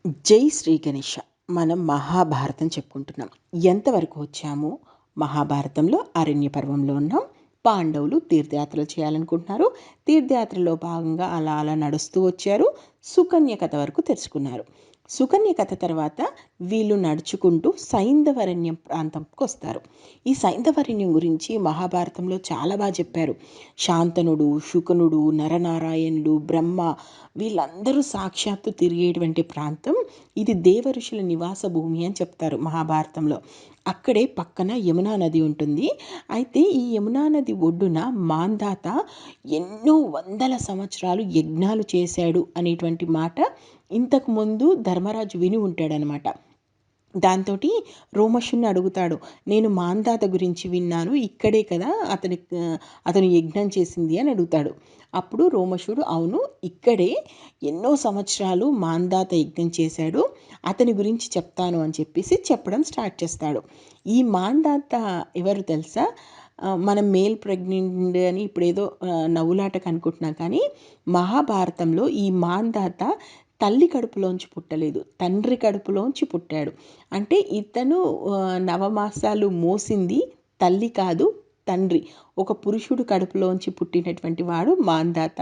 జై శ్రీ గణేష. మనం మహాభారతం చెప్పుకుంటున్నాం. ఎంతవరకు వచ్చాము? మహాభారతంలో అరణ్య పర్వంలో ఉన్నాం. పాండవులు తీర్థయాత్రలు చేయాలనుకుంటున్నారు. తీర్థయాత్రలో భాగంగా అలా అలా నడుస్తూ వచ్చారు. సుకన్య కథ వరకు తెరుచుకున్నారు. సుకన్య కథ తర్వాత వీళ్ళు నడుచుకుంటూ సైంధవరణ్యం ప్రాంతంకి వస్తారు. ఈ సైంధవరణ్యం గురించి మహాభారతంలో చాలా బాగా చెప్పారు. శాంతనుడు, శుకనుడు, నరనారాయణులు, బ్రహ్మ వీళ్ళందరూ సాక్షాత్తు తిరిగేటువంటి ప్రాంతం ఇది. దేవ ఋషుల నివాస భూమి అని చెప్తారు మహాభారతంలో. అక్కడే పక్కన యమునా నది ఉంటుంది. అయితే ఈ యమునా నది ఒడ్డున మాంధాత ఎన్నో వందల సంవత్సరాలు యజ్ఞాలు చేశాడు అనేటువంటి మాట ఇంతకుముందు ధర్మరాజు విని ఉంటాడనమాట. దాంతో రోమశుని అడుగుతాడు, నేను మాంధాత గురించి విన్నాను, ఇక్కడే కదా అతను యజ్ఞం చేసింది అని అడుగుతాడు. అప్పుడు రోమశుడు, అవును, ఇక్కడే ఎన్నో సంవత్సరాలు మాంధాత యజ్ఞం చేశాడు, అతని గురించి చెప్తాను అని చెప్పేసి చెప్పడం స్టార్ట్ చేస్తాడు. ఈ మాంధాత ఎవరు తెలుసా? మనం మేల్ ప్రెగ్నెంట్ అని ఇప్పుడేదో నవ్వులాటకు అనుకుంటున్నాం, కానీ మహాభారతంలో ఈ మాంధాత తల్లి కడుపులోంచి పుట్టలేదు, తండ్రి కడుపులోంచి పుట్టాడు. అంటే ఇతను నవమాసాలు మోసింది తల్లి కాదు, తండ్రి. ఒక పురుషుడు కడుపులోంచి పుట్టినటువంటి వాడు మాంధాత.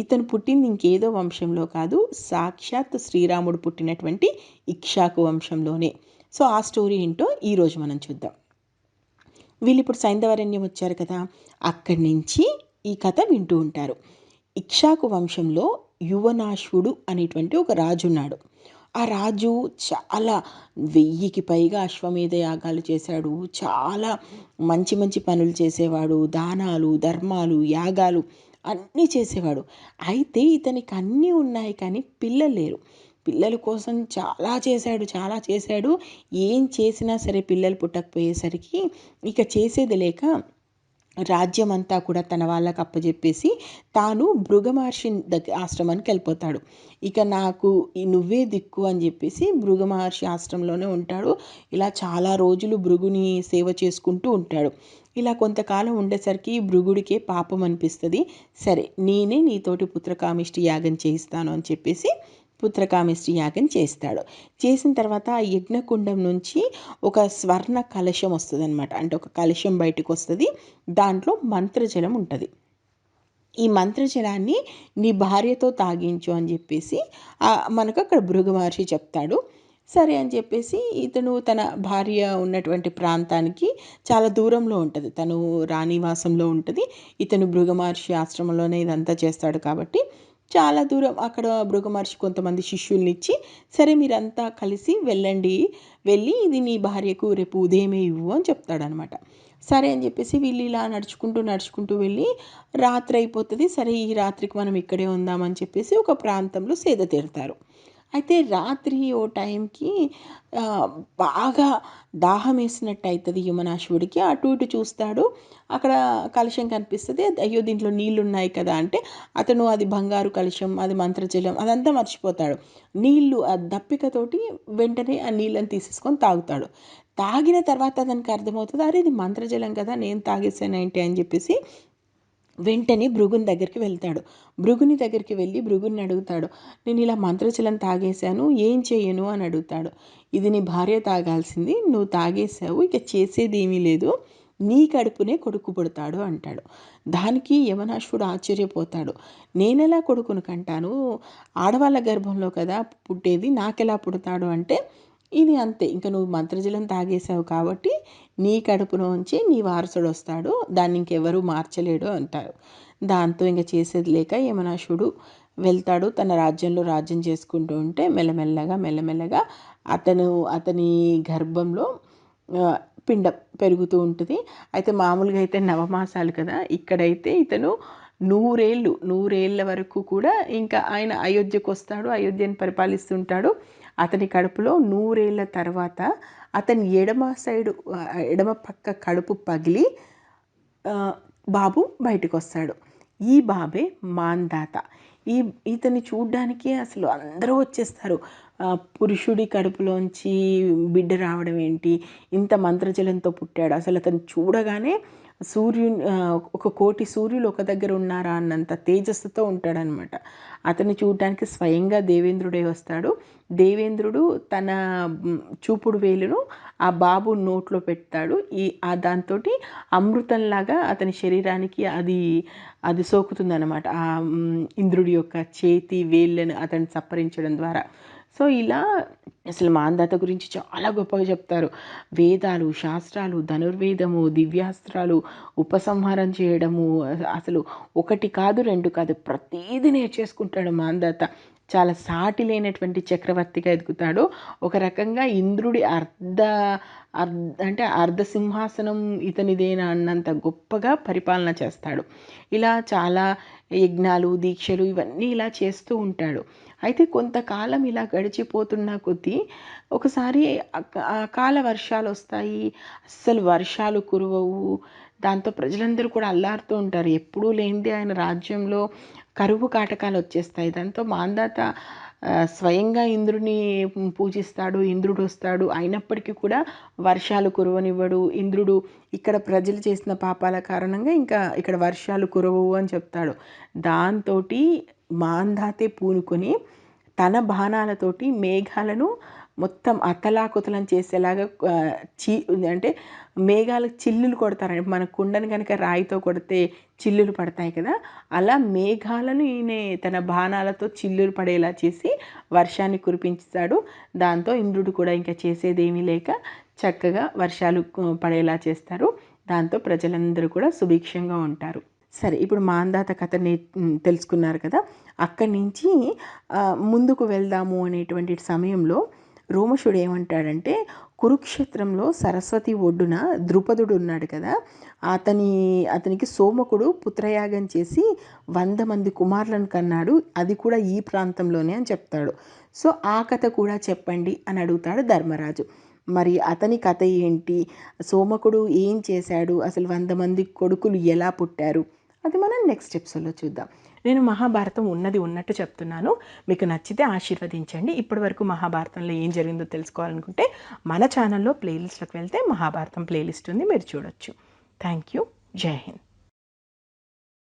ఇతను పుట్టింది ఇంకేదో వంశంలో కాదు, సాక్షాత్ శ్రీరాముడు పుట్టినటువంటి ఇక్ష్వాకు వంశంలోనే. సో ఆ స్టోరీ ఏంటో ఈరోజు మనం చూద్దాం. వీళ్ళు ఇప్పుడు సైంధవరణ్యం వచ్చారు కదా, అక్కడి నుంచి ఈ కథ వింటూ ఉంటారు. ఇక్ష్వాకు వంశంలో యువనాశ్వుడు అనేటువంటి ఒక రాజు ఉన్నాడు. ఆ రాజు చాలా 1000కి పైగా అశ్వమేధ యాగాలు చేశాడు. చాలా మంచి మంచి పనులు చేసేవాడు. దానాలు, ధర్మాలు, యాగాలు అన్నీ చేసేవాడు. అయితే ఇతనికి అన్నీ ఉన్నాయి, కానీ పిల్లలు లేరు. పిల్లల కోసం చాలా చేశాడు. ఏం చేసినా సరే పిల్లలు పుట్టకపోయేసరికి ఇక చేసేది లేక రాజ్యం అంతా కూడా తన వాళ్ళకు అప్పచెప్పేసి తాను భృగు మహర్షి ఆశ్రమానికి వెళ్ళిపోతాడు. ఇక నాకు నువ్వే దిక్కు అని చెప్పేసి భృగు మహర్షి ఆశ్రమంలోనే ఉంటాడు. ఇలా చాలా రోజులు భృగుని సేవ చేసుకుంటూ ఉంటాడు. ఇలా కొంతకాలం ఉండేసరికి భృగుడికే పాపం అనిపిస్తుంది. సరే, నేనే నీతోటి పుత్రకామిష్టి యాగం చేయిస్తాను అని చెప్పేసి పుత్రకామిష్టి యాగం చేస్తాడు. చేసిన తర్వాత ఆ యజ్ఞకుండం నుంచి ఒక స్వర్ణ కలశం వస్తుంది అనమాట. అంటే ఒక కలశం బయటకు వస్తుంది, దాంట్లో మంత్రజలం ఉంటుంది. ఈ మంత్రజలాన్ని నీ భార్యతో తాగించు అని చెప్పేసి మనకు అక్కడ భృగు మహర్షి చెప్తాడు. సరే అని చెప్పేసి ఇతను తన భార్య ఉన్నటువంటి ప్రాంతానికి చాలా దూరంలో ఉంటుంది, తను రాణివాసంలో ఉంటుంది. ఇతను భృగు మహర్షి ఆశ్రమంలోనే ఇదంతా చేస్తాడు కాబట్టి చాలా దూరం. అక్కడ భృగు మహర్షి కొంతమంది శిష్యుల్ని ఇచ్చి, సరే మీరంతా కలిసి వెళ్ళండి, వెళ్ళి ఇది నీ భార్యకు రేపు ఉదయమే ఇవ్వు అని చెప్తాడనమాట. సరే అని చెప్పేసి వీళ్ళు ఇలా నడుచుకుంటూ వెళ్ళి రాత్రి అయిపోతుంది. సరే, ఈ రాత్రికి మనం ఇక్కడే ఉందామని చెప్పేసి ఒక ప్రాంతంలో సేద తీరుతారు. అయితే రాత్రి ఓ టైంకి బాగా దాహం వేసినట్టు అవుతుంది యమనాశ్వుడికి. అటు ఇటు చూస్తాడు, అక్కడ కలశం కనిపిస్తుంది. అయ్యో, దీంట్లో నీళ్ళు ఉన్నాయి కదా అంటే అతను అది బంగారు కలశం, అది మంత్రజలం అదంతా మర్చిపోతాడు. నీళ్ళు ఆ దప్పికతోటి వెంటనే ఆ నీళ్ళని తీసేసుకొని తాగుతాడు. తాగిన తర్వాత అతనికి అర్థమవుతుంది, అరే ఇది మంత్రజలం కదా, నేను తాగేసానేంటి అని చెప్పేసి వెంటనే భృగుని దగ్గరికి వెళ్తాడు. భృగుని దగ్గరికి వెళ్ళి భృగుని అడుగుతాడు, నేను ఇలా మంత్రజలం తాగేశాను, ఏం చేయను అని అడుగుతాడు. ఇది నీ భార్య తాగాల్సింది, నువ్వు తాగేశావు, ఇక చేసేది ఏమీ లేదు, నీ కడుపునే కొడుకు పుడతాడు అంటాడు. దానికి యమనాశ్వుడు ఆశ్చర్యపోతాడు. నేనెలా కొడుకును కంటాను, ఆడవాళ్ళ గర్భంలో కదా పుట్టేది, నాకెలా పుడతాడు అంటే ఇది అంతే, ఇంకా నువ్వు మంత్రజలం తాగేశావు కాబట్టి నీ కడుపులోంచి నీ వారసుడు వస్తాడు, దాన్ని ఇంకెవరూ మార్చలేడు అంటారు. దాంతో ఇంకా చేసేది లేక యమనాశుడు వెళ్తాడు, తన రాజ్యంలో రాజ్యం చేసుకుంటూ ఉంటే మెల్లమెల్లగా అతని గర్భంలో పిండం పెరుగుతూ ఉంటుంది. అయితే మామూలుగా అయితే నవమాసాలు కదా, ఇక్కడైతే ఇతను నూరేళ్ళ వరకు కూడా ఇంకా ఆయన అయోధ్యకు వస్తాడు, అయోధ్యను పరిపాలిస్తుంటాడు. అతని కడుపులో 100 ఏళ్ళ తర్వాత అతని ఎడమ పక్క కడుపు పగిలి బాబు బయటకు వస్తాడు. ఈ బాబే మాంధాత. ఇతన్ని చూడ్డానికి అసలు అందరూ వచ్చేస్తారు. పురుషుడి కడుపులోంచి బిడ్డ రావడం ఏంటి, ఇంత మంత్రజలంతో పుట్టాడు, అసలు అతను చూడగానే ఒక కోటి సూర్యులు ఒక దగ్గర ఉన్నారా అన్నంత తేజస్సుతో ఉంటాడనమాట. అతన్ని చూడటానికి స్వయంగా దేవేంద్రుడే వస్తాడు. దేవేంద్రుడు తన చూపుడు వేలును ఆ బాబు నోట్లో పెడతాడు. దాంతోటి అమృతంలాగా అతని శరీరానికి అది సోకుతుందనమాట. ఇంద్రుడి యొక్క చేతి వేళ్ళను అతన్ని సప్పరించడం ద్వారా. సో ఇలా అసలు మాంధాత గురించి చాలా గొప్పగా చెప్తారు. వేదాలు, శాస్త్రాలు, ధనుర్వేదము, దివ్యాస్త్రాలు, ఉపసంహారం చేయడము, అసలు ఒకటి కాదు, రెండు కాదు, ప్రతీది నేర్చేసుకుంటాడు మాంధాత. చాలా సాటి లేనటువంటి చక్రవర్తిగా ఎదుగుతాడు. ఒక రకంగా ఇంద్రుడి అంటే అర్ధ సింహాసనం ఇతనిదేనా అన్నంత గొప్పగా పరిపాలన చేస్తాడు. ఇలా చాలా యజ్ఞాలు, దీక్షలు ఇవన్నీ ఇలా చేస్తూ ఉంటాడు. అయితే కొంతకాలం ఇలా గడిచిపోతున్న కొద్దీ ఒకసారి అకాల వర్షాలు వస్తాయి. అస్సలు వర్షాలు కురవవు. దాంతో ప్రజలందరూ కూడా అల్లాడుతూ ఉంటారు. ఎప్పుడూ లేనిదే ఆయన రాజ్యంలో కరువు కాటకాలు వచ్చేస్తాయి. దాంతో మాంధాత స్వయంగా ఇంద్రుడిని పూజిస్తాడు. ఇంద్రుడు వస్తాడు. అయినప్పటికీ కూడా వర్షాలు కురవనివ్వడు. ఇంద్రుడు ఇక్కడ ప్రజలు చేసిన పాపాల కారణంగా ఇంకా ఇక్కడ వర్షాలు కురవవు అని చెప్తాడు. దాంతో మాంధాతే పూనుకొని తన బాణాలతోటి మేఘాలను మొత్తం అతలాకుతలం చేసేలాగా అంటే మేఘాలకు చిల్లులు కొడతారండి. మన కుండను కనుక రాయితో కొడితే చిల్లులు పడతాయి కదా, అలా మేఘాలను ఈయన తన బాణాలతో చిల్లులు పడేలా చేసి వర్షాన్ని కురిపించాడు. దాంతో ఇంద్రుడు కూడా ఇంకా చేసేదేమీ లేక చక్కగా వర్షాలు పడేలా చేస్తారు. దాంతో ప్రజలందరూ కూడా సుభిక్షంగా ఉంటారు. సరే, ఇప్పుడు మాంధాత కథని తెలుసుకున్నారు కదా. అక్కడి నుంచి ముందుకు వెళ్దాము అనేటువంటి సమయంలో రోమశుడు ఏమంటాడంటే, కురుక్షేత్రంలో సరస్వతి ఒడ్డున ద్రుపదుడు ఉన్నాడు కదా, అతనికి సోమకుడు పుత్రయాగం చేసి 100 మంది కుమారులను కన్నాడు. అది కూడా ఈ ప్రాంతంలోనే అని చెప్తాడు. సో ఆ కథ కూడా చెప్పండి అని అడుగుతాడు ధర్మరాజు. మరి అతని కథ ఏంటి, సోమకుడు ఏం చేశాడు, అసలు 100 మంది కొడుకులు ఎలా పుట్టారు, అది మనం నెక్స్ట్ ఎపిసోడ్లో చూద్దాం. నేను మహాభారతం ఉన్నది ఉన్నట్టు చెప్తున్నాను. మీకు నచ్చితే ఆశీర్వదించండి. ఇప్పటి వరకు మహాభారతంలో ఏం జరిగిందో తెలుసుకోవాలనుకుంటే మన ఛానల్లో ప్లేలిస్ట్లోకి వెళ్తే మహాభారతం ప్లేలిస్ట్ ఉంది, మీరు చూడొచ్చు. Thank you. జై హింద్.